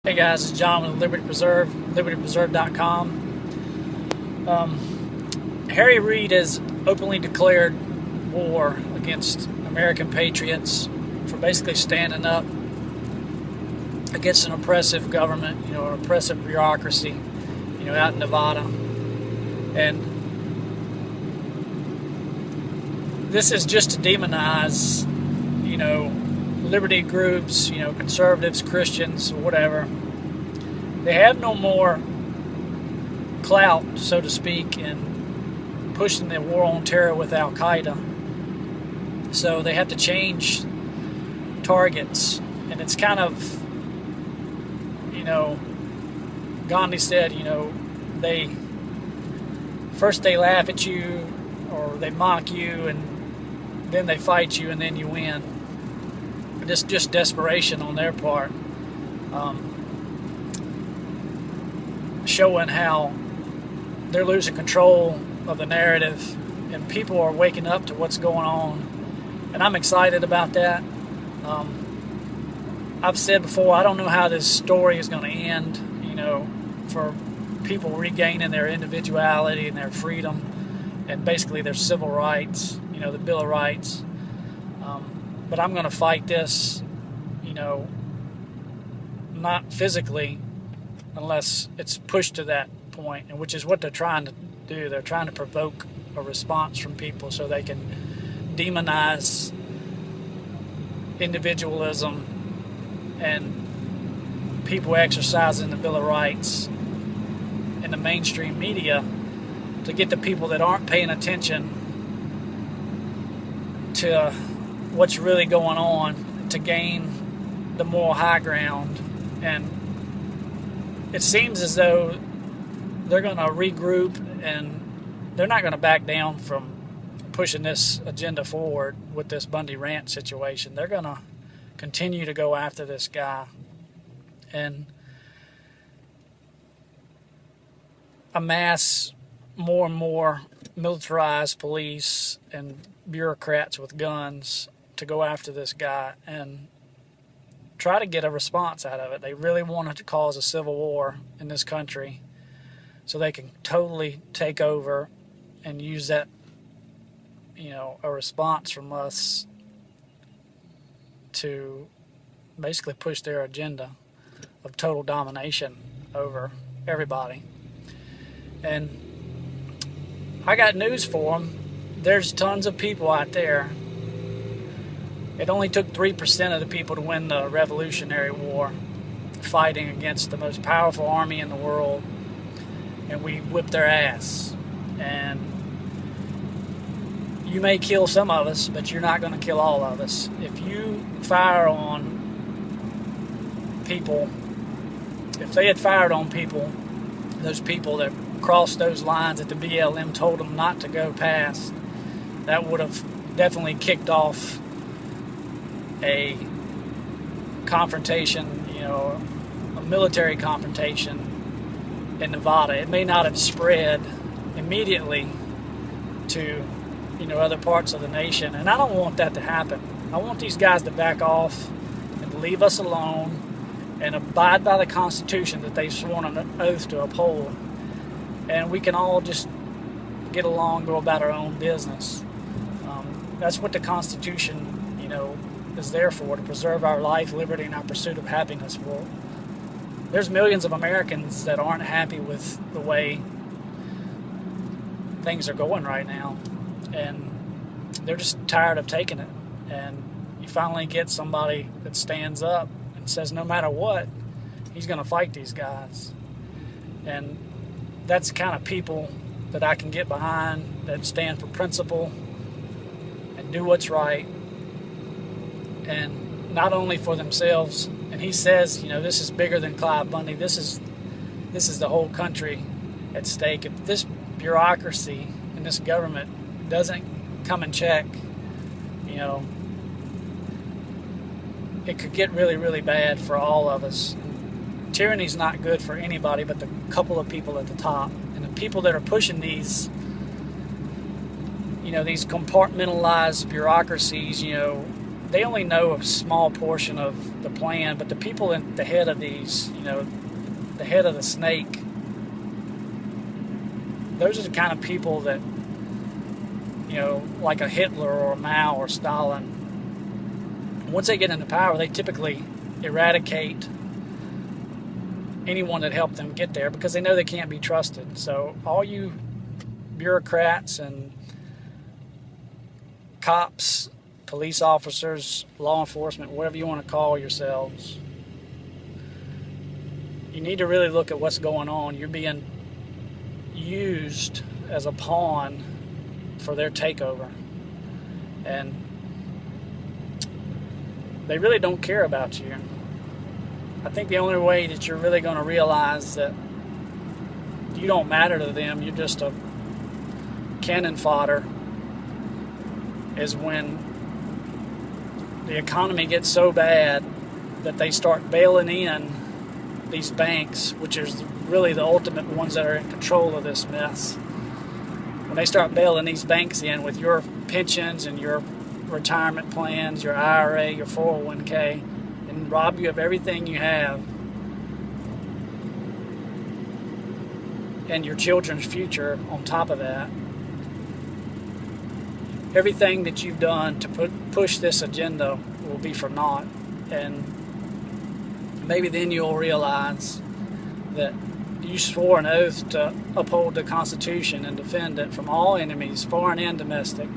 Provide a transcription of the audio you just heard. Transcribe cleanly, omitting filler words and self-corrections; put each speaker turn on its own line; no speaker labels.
Hey guys, it's John with Liberty Preserve, libertypreserve.com. Harry Reid has openly declared war against American patriots for basically standing up against an oppressive government, an oppressive bureaucracy, out in Nevada. And this is just to demonize, liberty groups, conservatives, Christians, whatever. They have no more clout, so to speak, in pushing the war on terror with Al-Qaeda. So they have to change targets. And it's kind of, Gandhi said, they laugh at you or they mock you and then they fight you and then you win. It's just desperation on their part, showing how they're losing control of the narrative and people are waking up to what's going on, and I'm excited about that. I've said before, I don't know how this story is going to end, for people regaining their individuality and their freedom and basically their civil rights, the Bill of Rights. But I'm going to fight this, not physically unless it's pushed to that point, and which is what they're trying to do. They're trying to provoke a response from people so they can demonize individualism and people exercising the Bill of Rights in the mainstream media to get the people that aren't paying attention to what's really going on to gain the moral high ground. And it seems as though they're going to regroup and they're not going to back down from pushing this agenda forward with this Bundy rant situation. They're going to continue to go after this guy and amass more and more militarized police and bureaucrats with guns to go after this guy and try to get a response out of it. They really wanted to cause a civil war in this country so they can totally take over and use that, a response from us to basically push their agenda of total domination over everybody. And I got news for them. There's tons of people out there. It only took 3% of the people to win the Revolutionary War, fighting against the most powerful army in the world, and we whipped their ass. And you may kill some of us, but you're not going to kill all of us. If you fire on people, if they had fired on people, those people that crossed those lines that the BLM told them not to go past, that would have definitely kicked off a confrontation, a military confrontation in Nevada. It may not have spread immediately to, other parts of the nation, and I don't want that to happen. I want these guys to back off and leave us alone and abide by the Constitution that they've sworn an oath to uphold, and we can all just get along, go about our own business. That's what the Constitution, is there for, to preserve our life, liberty, and our pursuit of happiness. Well, there's millions of Americans that aren't happy with the way things are going right now, and they're just tired of taking it. And you finally get somebody that stands up and says no matter what, he's going to fight these guys. And that's the kind of people that I can get behind, that stand for principle and do what's right, and not only for themselves. And he says, this is bigger than Clive Bundy. This is the whole country at stake. If this bureaucracy and this government doesn't come and check, it could get really, really bad for all of us. Tyranny's not good for anybody but the couple of people at the top. And the people that are pushing these, these compartmentalized bureaucracies, they only know a small portion of the plan, but the people at the head of these, the head of the snake, those are the kind of people that, like a Hitler or a Mao or Stalin, once they get into power, they typically eradicate anyone that helped them get there because they know they can't be trusted. So all you bureaucrats and cops, police officers, law enforcement, whatever you want to call yourselves, you need to really look at what's going on. You're being used as a pawn for their takeover. And they really don't care about you. I think the only way that you're really going to realize that you don't matter to them, you're just a cannon fodder, is when the economy gets so bad that they start bailing in these banks, which is really the ultimate ones that are in control of this mess. When they start bailing these banks in with your pensions and your retirement plans, your IRA, your 401k, and rob you of everything you have and your children's future on top of that, everything that you've done to push this agenda will be for naught. And maybe then you'll realize that you swore an oath to uphold the Constitution and defend it from all enemies, foreign and domestic.